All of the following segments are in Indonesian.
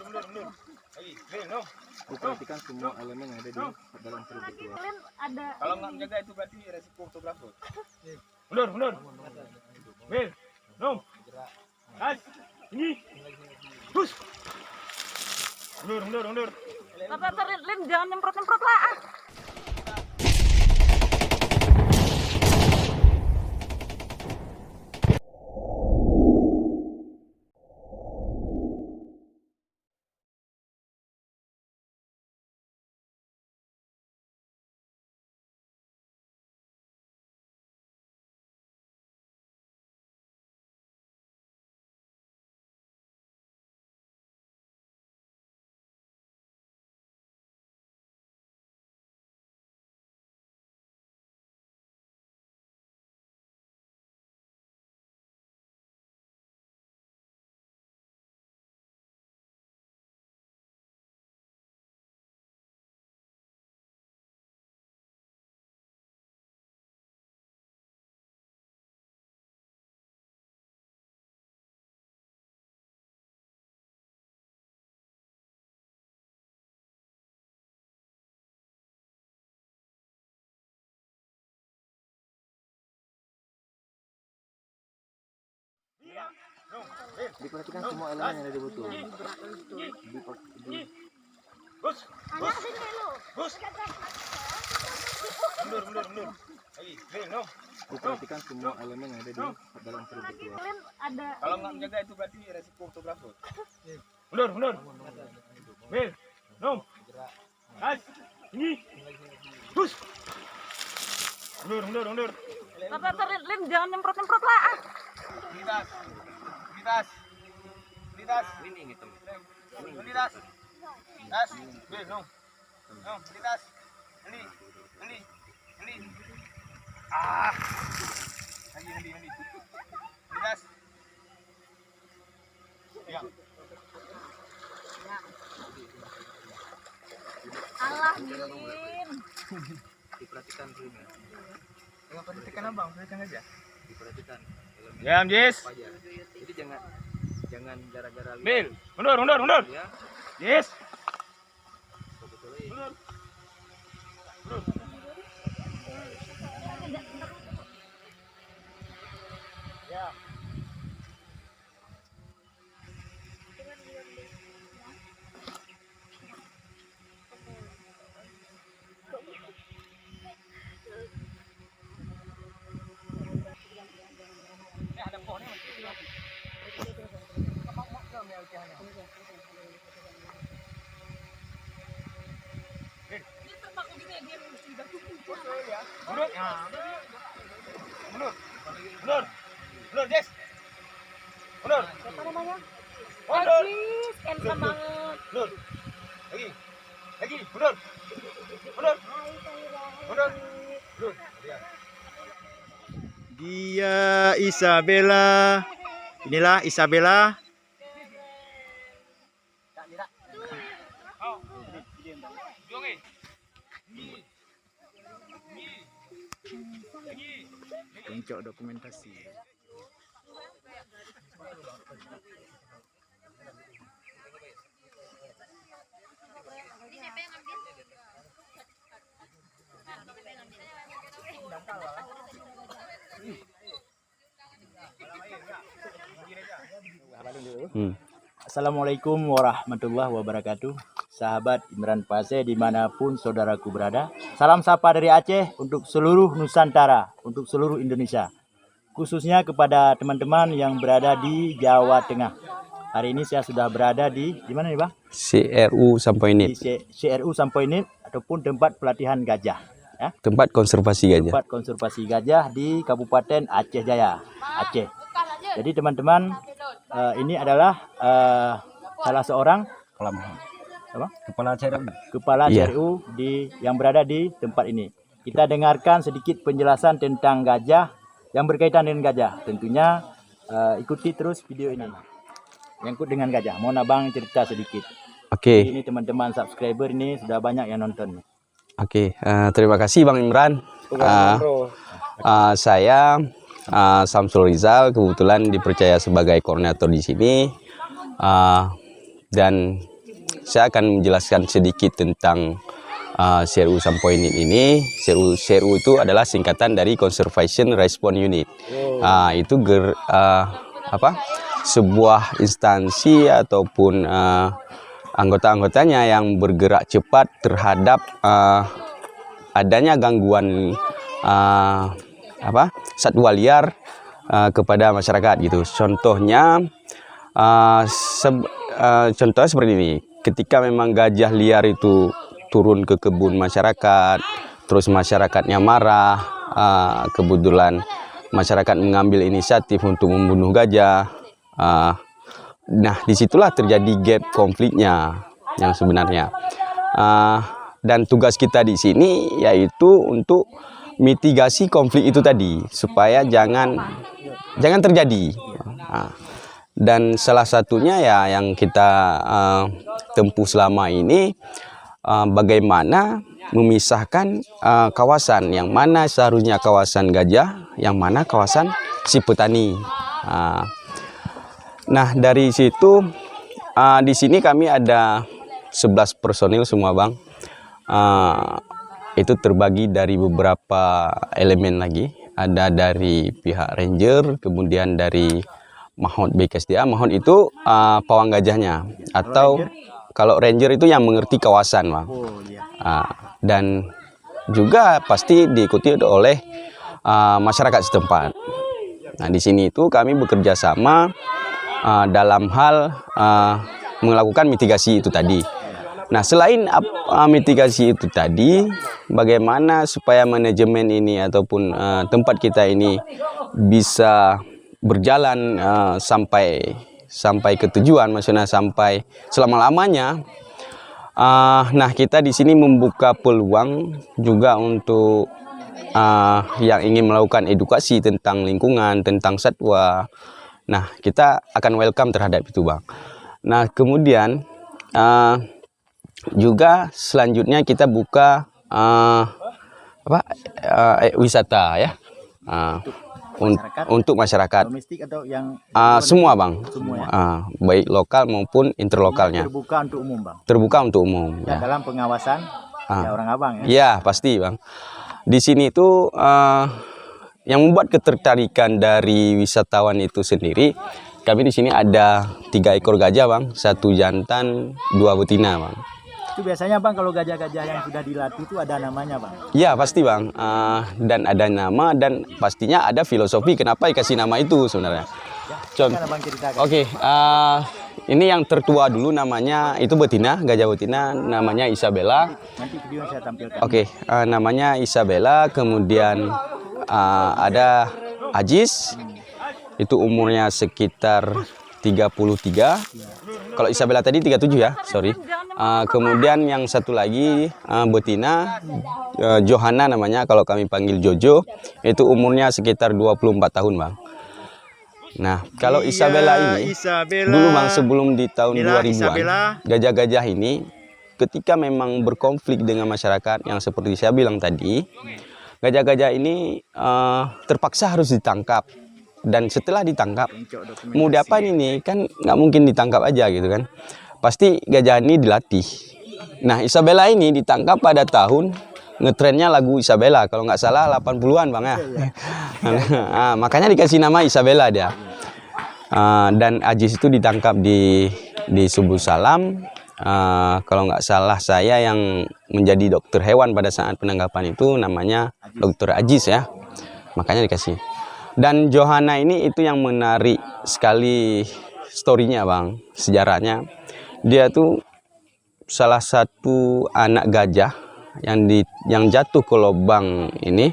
mundur. Lagi, no. Perhatikan semua elemen yang ada di dalam seluruh itu. Ada. Kalau nggak menjaga itu berarti resiko fotografer. Mundur. Bil, no. As, ini. Push. Mundur. Tapi Lin jangan nyemprot lah. Diperhatikan semua elemen yang ada di betul. Bus. Mundur. Lagi, no. Diperhatikan semua elemen yang ada di dalam seluruh itu. Ada. Kalau nggak menjaga itu berarti resiko fotografer. Mundur. Bil, no. As, ini. Push. Mundur. Tapi Lin jangan nyemprot lah. Lintas. Ini hitam. Lintas. Tas. Bil, no. Lintas. Ini. Lagi. Lintas. Ya. Allah, Lin. Diperhatikan dulu. Enggak perhatikan abang, perhatikan aja. Diperhatikan. Diam, Jis. Jadi jangan gara-gara Bil, mundur. ya. Jis. Mundur. Ya. Mundur, Jess. Mundur. Siapa namanya? Mundur. Ajis, handsome banget. Mundur. Lagi, mundur. Dia Isabella. Inilah Isabella. Kencok dokumentasi. Assalamualaikum warahmatullahi wabarakatuh. Sahabat Imran Fase dimanapun saudaraku berada. Salam sapa dari Aceh untuk seluruh Nusantara, untuk seluruh Indonesia. Khususnya kepada teman-teman yang berada di Jawa Tengah. Hari ini saya sudah berada di mana nih Bang? CRU Sampoinit. Di CRU Sampoinit ataupun tempat pelatihan gajah. Ya. Tempat konservasi gajah. Tempat konservasi gajah di Kabupaten Aceh Jaya, Aceh. Jadi teman-teman, ini adalah salah seorang kepala CRU yang berada di tempat ini. Kita dengarkan sedikit penjelasan tentang gajah yang berkaitan dengan gajah. Tentunya ikuti terus video ini. Yang dengan gajah. Mohon abang cerita sedikit. Oke. Ini teman-teman subscriber ini sudah banyak yang nonton. Oke. Terima kasih Bang Imran. Saya Samsul Rizal, kebetulan dipercaya sebagai koordinator di sini. dan saya akan menjelaskan sedikit tentang CRU Sampoinit ini. CRU itu adalah singkatan dari Conservation Response Unit. Itu sebuah instansi ataupun anggota-anggotanya yang bergerak cepat terhadap adanya gangguan satwa liar kepada masyarakat gitu. Contohnya seperti ini. Ketika memang gajah liar itu turun ke kebun masyarakat, terus masyarakatnya marah, kebetulan masyarakat mengambil inisiatif untuk membunuh gajah. Nah, disitulah terjadi gap konfliknya yang sebenarnya. Dan tugas kita di sini yaitu untuk mitigasi konflik itu tadi supaya jangan terjadi. Dan salah satunya ya yang kita tempuh selama ini, bagaimana memisahkan kawasan yang mana seharusnya kawasan gajah, yang mana kawasan si petani. Nah, dari situ di sini kami ada 11 personil semua, Bang. Itu terbagi dari beberapa elemen lagi. Ada dari pihak ranger, kemudian dari Mahot BKSDA. Mahot itu pawang gajahnya, atau kalau ranger itu yang mengerti kawasan, Bang. Dan juga pasti diikuti oleh masyarakat setempat. Nah, di sini itu kami bekerja sama dalam hal melakukan mitigasi itu tadi. Nah, selain mitigasi itu tadi, bagaimana supaya manajemen ini ataupun tempat kita ini bisa berjalan sampai ke tujuan, maksudnya sampai selama-lamanya. Nah, kita di sini membuka peluang juga untuk yang ingin melakukan edukasi tentang lingkungan, tentang satwa. Nah, kita akan welcome terhadap itu, Bang. Nah, kemudian juga selanjutnya kita buka wisata ya, untuk masyarakat. Domestik atau yang Semua, Bang. Semua, ya? Baik lokal maupun interlokalnya. Terbuka untuk umum, Bang. Terbuka untuk umum. Ya, dalam pengawasan ya orang Abang ya. Ya, pasti, Bang. Di sini itu yang membuat ketertarikan dari wisatawan itu sendiri, kami di sini ada 3 ekor gajah, Bang. 1 jantan, 2 betina, Bang. Itu biasanya, Bang, kalau gajah-gajah yang sudah dilatih itu ada namanya, Bang. Ya, pasti, Bang. Dan ada nama dan pastinya ada filosofi kenapa dikasih nama itu sebenarnya. Contoh, Bang, ceritakan. Oke, ini yang tertua dulu namanya itu betina, gajah betina, namanya Isabella. Nanti video saya tampilkan. Oke, namanya Isabella. Kemudian ada Ajis, itu umurnya sekitar 33. Kalau Isabella tadi 37 ya, sorry. Kemudian yang satu lagi betina, Johanna namanya, kalau kami panggil Jojo, itu umurnya sekitar 24 tahun, Bang. Nah, kalau Isabella ini, dulu, Bang, sebelum di tahun 2000-an, gajah-gajah ini ketika memang berkonflik dengan masyarakat, yang seperti saya bilang tadi, gajah-gajah ini terpaksa harus ditangkap. Dan setelah ditangkap, mau diapain ini? Kan nggak mungkin ditangkap aja gitu kan. Pasti gajah ini dilatih. Nah, Isabella ini ditangkap pada tahun ngetrennya lagu Isabella, kalau nggak salah 80-an, Bang ya. Makanya dikasih nama Isabella dia. Dan Ajis itu ditangkap di Subuh Salam. Kalau nggak salah saya yang menjadi dokter hewan pada saat penangkapan itu namanya Dokter Ajis ya. Makanya dikasih. Dan Johanna ini itu yang menarik sekali story-nya, Bang, sejarahnya. Dia tuh salah satu anak gajah yang jatuh ke lubang ini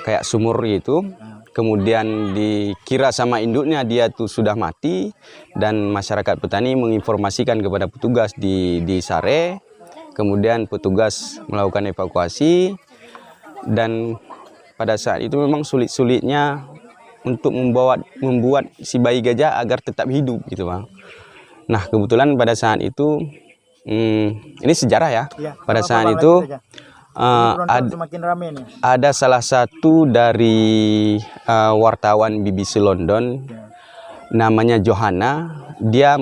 kayak sumur gitu. Kemudian dikira sama induknya dia tuh sudah mati, dan masyarakat petani menginformasikan kepada petugas di Sare. Kemudian petugas melakukan evakuasi, dan pada saat itu memang sulit-sulitnya untuk membuat si bayi gajah agar tetap hidup gitu, Bang. Nah, kebetulan pada saat itu ini sejarah ya. Pada saat itu ada salah satu dari wartawan BBC London namanya Johanna. dia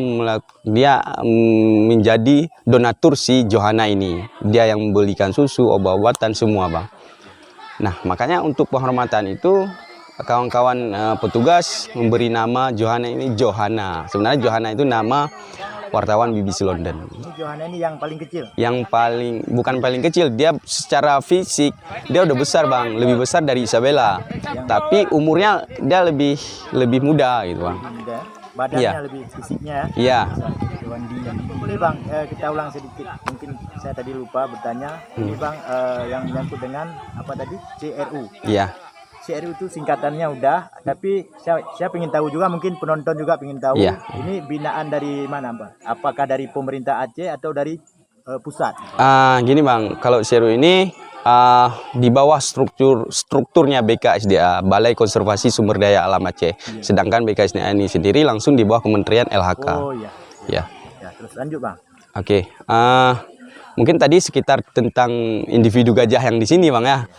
menjadi donatur si Johanna ini. Dia yang membelikan susu, obat-obatan semua, Bang. Nah, makanya untuk penghormatan itu kawan-kawan petugas memberi nama Johanna ini Johanna. Sebenarnya Johanna itu nama wartawan BBC London. Ini Johanna ini yang paling kecil. Yang paling, bukan paling kecil, dia secara fisik dia udah besar, Bang, lebih besar dari Isabella. Tapi umurnya dia lebih muda gitu, Bang. Muda. Badannya Iya. lebih fisiknya. Iya. Ini Bang, kita ulang sedikit. Mungkin saya tadi lupa bertanya. Ini Bang, yang menyangkut dengan apa tadi? CRU. Iya. CRU itu singkatannya udah, tapi saya ingin tahu juga, mungkin penonton juga ingin tahu. Iya. Ini binaan dari mana, Bang? Apakah dari pemerintah Aceh atau dari pusat? Gini, Bang, kalau CRU ini di bawah strukturnya BKSDA, Balai Konservasi Sumber Daya Alam Aceh. Sedangkan BKSDA ini sendiri langsung di bawah Kementerian LHK. Oh iya. Ya. Ya, terus lanjut, Bang. Oke. Mungkin tadi sekitar tentang individu gajah yang di sini, Bang, ya.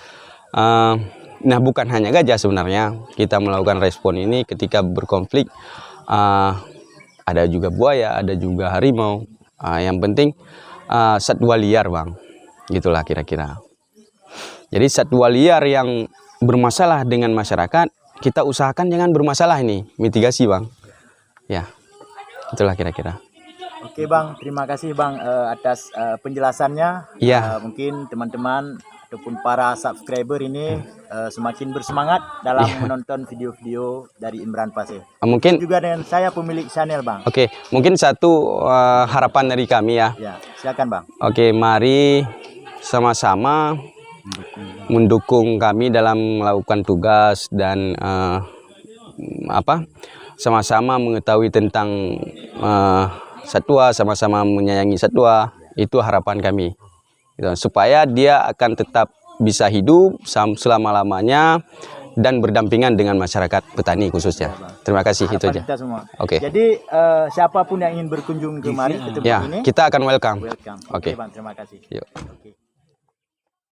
Nah, bukan hanya gajah sebenarnya. Kita melakukan respon ini ketika berkonflik. Ada juga buaya, ada juga harimau. Yang penting satwa liar, Bang. Gitulah kira-kira. Jadi satwa liar yang bermasalah dengan masyarakat, kita usahakan jangan bermasalah ini, mitigasi, Bang. Ya, itulah kira-kira. Oke, Bang, terima kasih, Bang, atas penjelasannya. Iya. Mungkin teman-teman ataupun para subscriber ini semakin bersemangat dalam menonton video-video dari Imran Paseh. Mungkin Juga dengan saya pemilik channel, Bang. Oke, mungkin satu harapan dari kami ya. Ya, silakan, Bang. Oke, mari sama-sama mendukung kami dalam melakukan tugas dan sama-sama mengetahui tentang satwa, sama-sama menyayangi satwa. Itu harapan kami. Gitu, supaya dia akan tetap bisa hidup selama-lamanya dan berdampingan dengan masyarakat petani khususnya. Terima kasih, itu Harapan aja. kita semua. Oke. Jadi siapapun yang ingin berkunjung kemari ke tempat Ya, ini, kita akan welcome. welcome. Oke. Bang, terima kasih. Yuk. Oke.